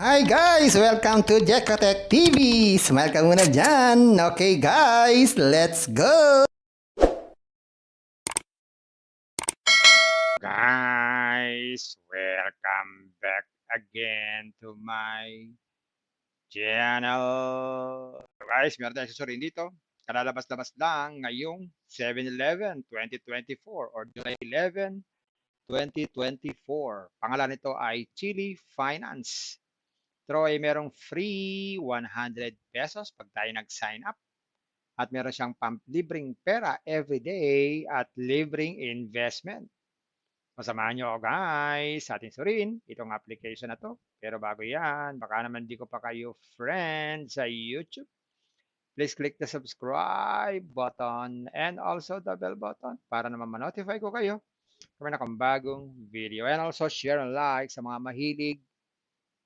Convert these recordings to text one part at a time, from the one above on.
Hi guys! Welcome to Jekotech TV! Smile ka muna dyan! Okay guys, let's go! Guys, welcome back again to my channel. Guys, meron tayong susurin dito. Kalalabas-labas lang ngayong 7/11, 2024 or July 11, 2024. Pangalan nito ay Chili Finance. Pero ay merong free 100 pesos pag tayo nag-sign up. At meron siyang libreng pera everyday at libreng investment. Samahan nyo ako guys sa ating suriin itong application na to. Pero bago yan, baka naman di ko pa kayo friend sa YouTube. Please click the subscribe button and also the bell button para naman ma-notify ko kayo kung may akong bagong video. And also share and like sa mga mahilig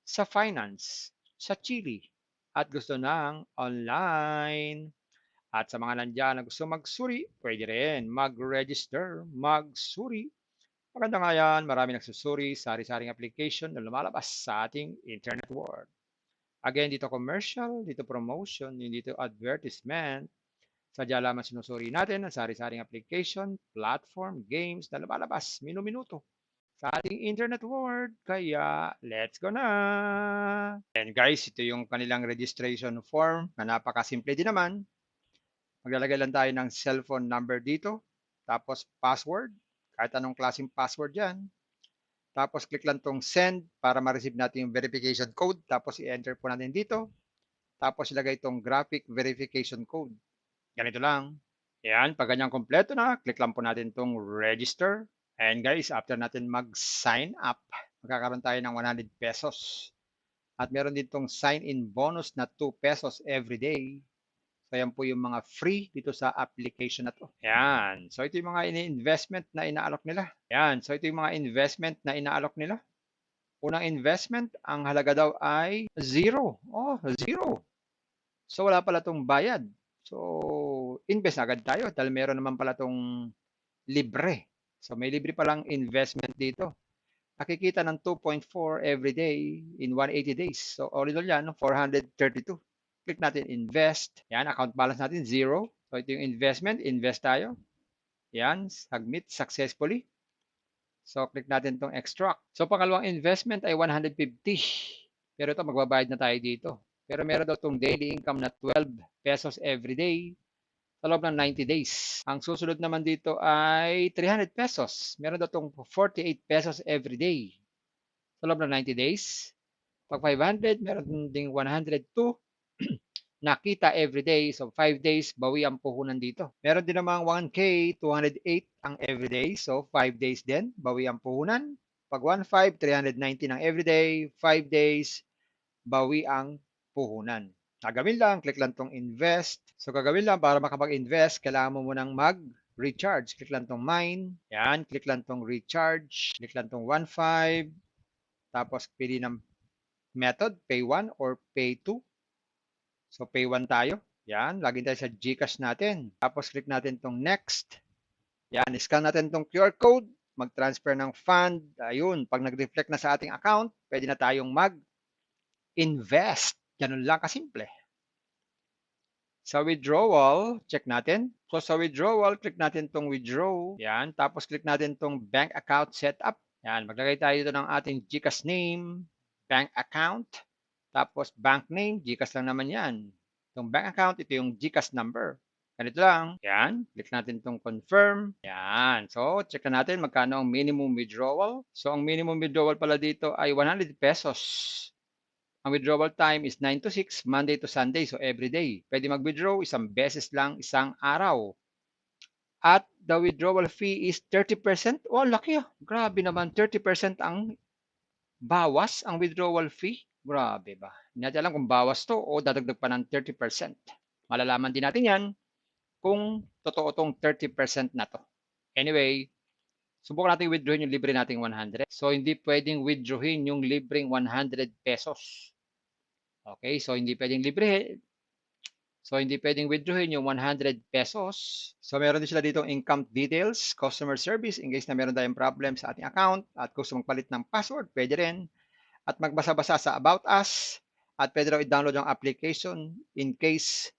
sa finance, sa Chile, at gusto ng online. At sa mga nandyan na gusto magsuri, pwede rin mag-register, magsuri. Maganda nga yan, marami nagsusuri, sari-saring application na lumalabas sa ating internet world. Again, dito commercial, dito promotion, dito advertisement. Sadya lamang sinusuri natin ang sari-saring application, platform, games na lumalabas minuminuto sa ating internet world. Kaya, let's go na! And guys, ito yung kanilang registration form na napakasimple din naman. Maglalagay lang tayo ng cellphone number dito, tapos password, kahit anong klaseng password yan. Tapos click lang tong send para ma-receive natin yung verification code. Tapos i-enter po natin dito. Tapos ilagay itong graphic verification code. Ganito lang. Yan, pag ganyan kompleto na, click lang po natin itong register. And guys, after natin mag-sign up, magkakaroon tayo ng 100 pesos. At meron din itong sign-in bonus na 2 pesos every day. So, yan po yung mga free dito sa application na to. Yan. So, ito yung mga investment na inaalok nila. Yan. So, ito yung mga investment na inaalok nila. Unang investment, ang halaga daw ay 0. Oh, 0. So, wala pala itong bayad. So, invest agad tayo dahil meron naman pala itong libre. So, may libre palang investment dito. Nakikita ng 2.4 every day in 180 days. So, all in all yan, 432. Click natin invest. Yan, account balance natin 0. So, ito yung investment. Invest tayo. Yan, submit successfully. So, click natin itong extract. So, pangalawang investment ay 150. Pero ito, magbabayad na tayo dito. Pero meron daw itong daily income na 12 pesos every day sa loob ng 90 days. Ang susunod naman dito ay 300 pesos. Meron daw itong 48 pesos every day sa loob ng 90 days. Pag 500, meron ding 102 nakita every day. So, 5 days, bawi ang puhunan dito. Meron din namang 1K, 208 ang everyday. So, 5 days din, bawi ang puhunan. Pag 1.5, 390 ang everyday. 5 days, bawi ang puhunan. Gagawin lang, click lang tong invest. So, gagawin lang para makapag-invest, kailangan mo munang mag-recharge. Click lang tong mine. Yan, click lang tong recharge. Click lang tong 1.5. Tapos, pili ng method, pay 1 or pay 2. So, pay 1 tayo. Yan, laging tayo sa GCash natin. Tapos, click natin tong next. Yan, scan natin tong QR code. Mag-transfer ng fund. Ayun, pag nag-reflect na sa ating account, pwede na tayong mag-invest. Ganun lang kasimple. Sa withdrawal, check natin. So, sa withdrawal, click natin tong withdraw. Yan, tapos click natin tong bank account setup. Yan, maglagay tayo dito ng ating GCash name, bank account. Tapos bank name, GCash lang naman yan. Itong bank account, ito yung GCash number. Ganito lang. Yan. Click natin itong confirm. Yan. So, check na natin magkano ang minimum withdrawal. So, ang minimum withdrawal pala dito ay 100 pesos. Ang withdrawal time is 9 to 6, Monday to Sunday. So, every day. Pwede mag-withdraw isang beses lang, isang araw. At the withdrawal fee is 30%. Oh, laki ah. Grabe naman. 30% ang bawas ang withdrawal fee. Grabe ba? Hindi natin alam kung bawas to o dadagdag pa ng 30%. Malalaman din natin yan kung totoo tong 30% na to. Anyway, subukan natin withdrawin yung libre nating 100. So, hindi pwedeng withdrawin yung libreng 100 pesos. Okay, so hindi pwedeng libre. So, hindi pwedeng withdrawin yung 100 pesos. So, meron din sila dito income details, customer service, in case na meron tayong problem sa ating account at gusto magpalit ng password, pwede rin. at magbasa-basa sa About Us at pwede raw i-download ang application in case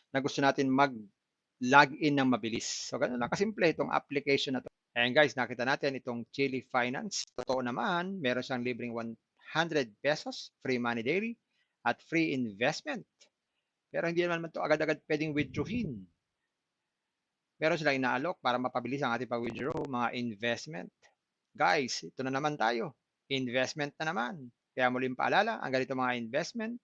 na gusto natin mag-login ng mabilis. So, ganun lang kasimple itong application na to. Ayan guys, nakita natin itong Chili Finance. Totoo naman, meron siyang libreng 100 pesos, free money daily, at free investment. Pero hindi naman ito agad-agad pwedeng withdrawin. Meron silang inaalok para mapabilis ang ating pag-withdraw, mga investment. Guys, ito na naman tayo. Investment na naman. Kaya muling paalala, ang ganito mga investment,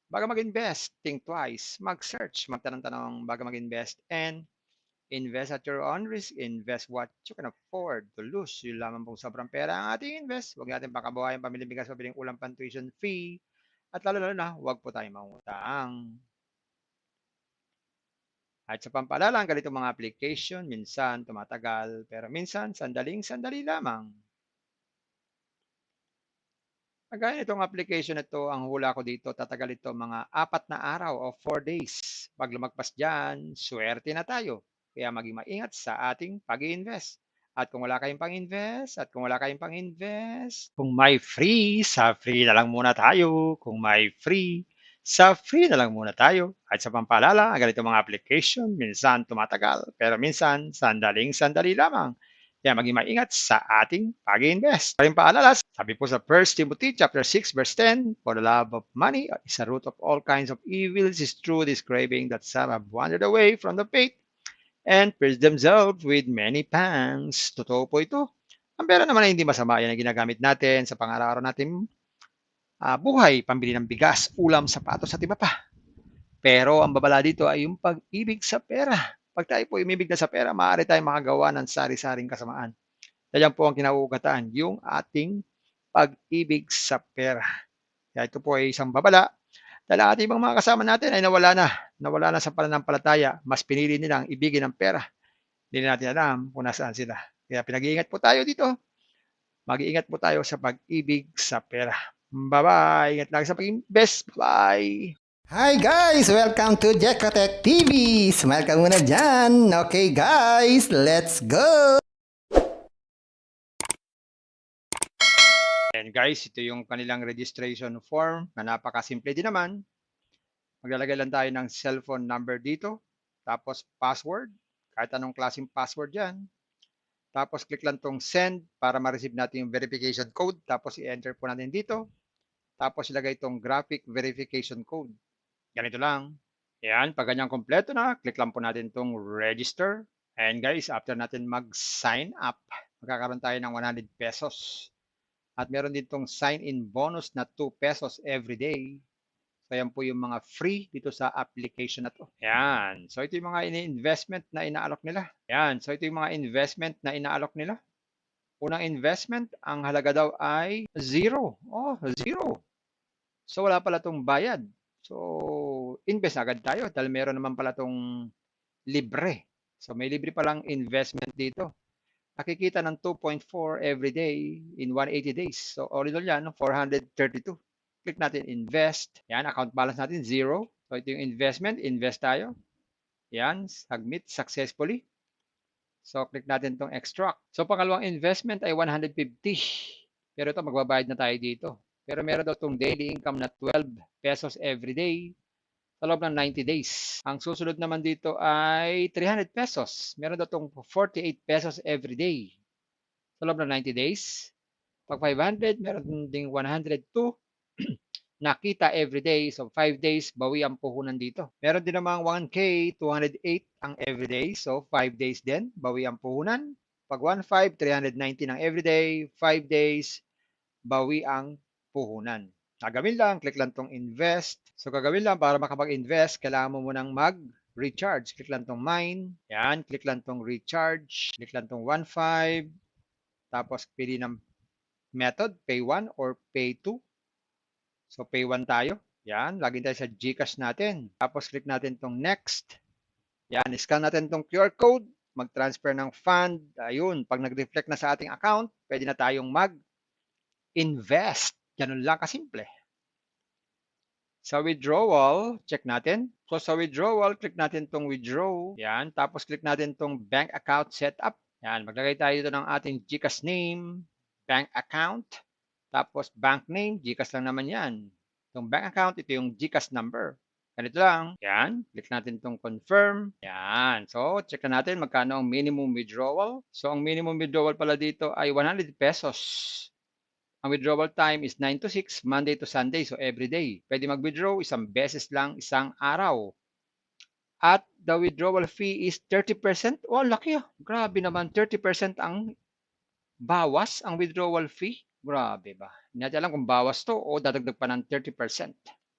bago mag-invest, think twice, mag-search, magtanong-tanong bago mag-invest, and invest at your own risk, invest what you can afford to lose. Yun lamang pong sobrang pera ang ating invest. Huwag natin pakabuhayan pamilya bigas, pabiling ulam, tuition fee, at lalo na, huwag po tayong mangutang. At sa pampaalala, ang ganitong mga application, minsan tumatagal, pero minsan sandaling-sandali lamang. Kagaya nitong application na ito, ang hula ko dito, tatagal ito mga 4 na araw o 4 days. Pag lumagpas dyan, swerte na tayo. Kaya maging maingat sa ating pag-i-invest. At kung wala kayong pang-invest, kung may free, sa free na lang muna tayo. Kung may free, sa free na lang muna tayo. At sa pampaalala, ang ganito mga application, minsan tumatagal, pero minsan sandaling-sandali lamang. Kaya maging maingat sa ating pag-invest. Paring paalala, sabi po sa 1 Timothy chapter 6 verse 10, for the love of money is a root of all kinds of evils, is true this craving that some have wandered away from the faith and pierced themselves with many pangs. Totoo po ito. Ang pera naman ay hindi masama. Yan ang ginagamit natin sa pang-araw-araw natin buhay, pambili ng bigas, ulam, sapatos at iba pa. Pero ang babala dito ay yung pag-ibig sa pera. Pag tayo po umibig na sa pera, maaari tayong makagawa ng sari-saring kasamaan. Yan po ang kinauugatan, yung ating pag-ibig sa pera. Kaya ito po ay isang babala dahil ang ating ibang mga kasama natin ay nawala na sa pananampalataya. Mas pinili nilang ibigin ang pera. Hindi na natin alam kung nasaan sila. Kaya pinag-iingat po tayo dito. Mag-iingat po tayo sa pag-ibig sa pera. Bye-bye. Ingat lagi sa pag-invest. Bye. Hi guys! Welcome to Jekotech TV! Smile ka muna dyan! Okay guys, let's go! And guys, ito yung kanilang registration form na napakasimple din naman. Maglalagay lang tayo ng cellphone number dito. Tapos password. Kahit anong klaseng password yan. Tapos click lang tong send para ma-receive natin yung verification code. Tapos i-enter po natin dito. Tapos ilagay itong graphic verification code. Ganito lang. Yan, pag ganyan kompleto na, click lang po natin itong register. And guys, after natin mag-sign up, magkakaroon tayo ng 100 pesos. At meron din itong sign-in bonus na 2 pesos every day. So yan po yung mga free dito sa application na to. Yan. So ito yung mga investment na inaalok nila. Yan. So ito yung mga investment na inaalok nila. Unang investment, ang halaga daw ay 0. Oh, 0. So wala pala itong bayad. So, invest agad tayo dahil meron naman pala itong libre. So, may libre palang investment dito. Nakikita ng 2.4 every day in 180 days. So, all in all yan, 432. Click natin invest. Yan, account balance natin 0. So, ito yung investment. Invest tayo. Yan, submit successfully. So, click natin itong extract. So, pangalawang investment ay 150. Pero ito, magbabayad na tayo dito. Pero meron daw itong daily income na 12 pesos every day sa loob ng 90 days. Ang susunod naman dito ay 300 pesos. Meron daw itong 48 pesos every day sa loob ng 90 days. Pag 500, meron ding 102 nakita every day. So 5 days, bawi ang puhunan dito. Meron din namang 1K, 208 ang everyday. So 5 days din, bawi ang puhunan. Pag 1.5, 390 ang everyday. 5 days, bawi ang puhunan. Gagawin lang, click lang tong invest. So gagawin lang para makapag-invest, kailangan mo munang mag-recharge. Click lang tong mine. Yan, click lang tong recharge. Click lang tong 1.5. Tapos pili ng method, pay 1 or pay 2. So pay 1 tayo. Yan, laging tayo sa GCash natin. Tapos click natin tong next. Yan, scan natin tong QR code. Mag-transfer ng fund. Ayun, pag nag-reflect na sa ating account, pwede na tayong mag-invest. Ganun lang kasimple. Sa withdrawal, check natin. So sa withdrawal, click natin tong withdraw. Yan, tapos click natin tong bank account setup. Yan, maglagay tayo dito ng ating GCash name, bank account. Tapos bank name, GCash lang naman yan. Itong bank account, ito yung GCash number. Ganito lang. Yan. Click natin itong confirm. Yan. So, check na natin magkano ang minimum withdrawal. So, ang minimum withdrawal pala dito ay 100 pesos. Ang withdrawal time is 9 to 6, Monday to Sunday. So, every day. Pwede mag-withdraw isang beses lang, isang araw. At the withdrawal fee is 30%. Oh, laki ah. Grabe naman. 30% ang bawas ang withdrawal fee. Grabe ba? Hindi natin alam kung bawas to o dadagdag pa ng 30%.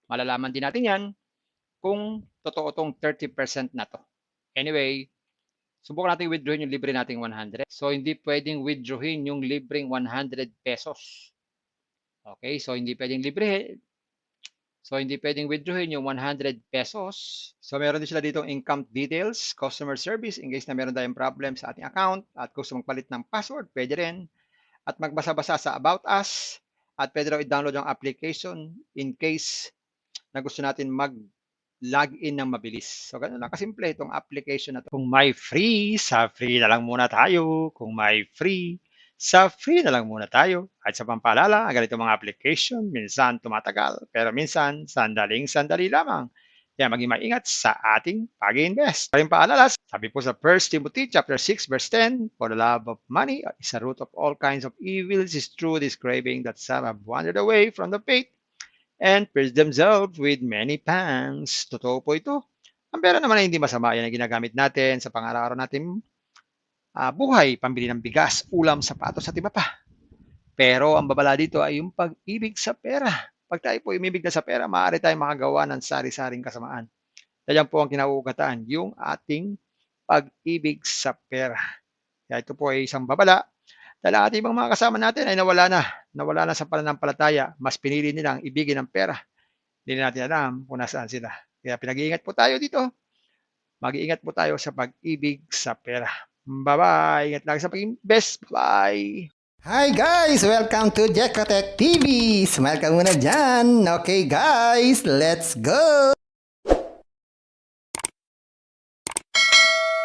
Malalaman din natin yan kung totoo tong 30% na to. Anyway, subukan natin withdrawin yung libre nating 100. So, hindi pwedeng withdrawin yung libreng 100 pesos. Okay, so hindi pwedeng libre. So, hindi pwedeng withdrawin yung 100 pesos. So, meron din sila ditong income details, customer service, in case na meron tayong problem sa ating account at gusto magpalit ng password, pwede rin. At magbasa-basa sa About Us at pwede raw i-download yung application in case na gusto natin mag-login ng mabilis. So, ganun lang kasimple itong application na to. Kung may free, sa free na lang muna tayo. Kung may free, sa free na lang muna tayo. At sa pampaalala, ang ganito mga application, minsan tumatagal, pero minsan sandaling-sandali lamang. Kaya maging maingat sa ating pag-invest. Paring paalala, sabi po sa 1 Timothy chapter 6 verse 10, for the love of money is a root of all kinds of evils, is true this craving that some have wandered away from the faith and pierced themselves with many pangs. Totoo po ito. Ang pera naman ay hindi masama. Yan ang ginagamit natin sa pang-araw-araw natin buhay, pambili ng bigas, ulam, sapatos at iba pa. Pero ang babala dito ay yung pag-ibig sa pera. Pag tayo po umibig na sa pera, maaari tayong makagawa ng sari-saring kasamaan. Yan po ang kinauugatan, yung ating pag-ibig sa pera. Kaya ito po ay isang babala dahil ang ating ibang mga kasama natin ay nawala na sa pananampalataya. Mas pinili nilang ibigin ang pera. Hindi natin alam kung nasaan sila. Kaya pinag-iingat po tayo dito. Mag-iingat po tayo sa pag-ibig sa pera. Bye-bye. Ingat lagi sa pag-invest. Bye. Hi guys! Welcome to Jekatech TV! Smile ka muna dyan! Okay guys, let's go!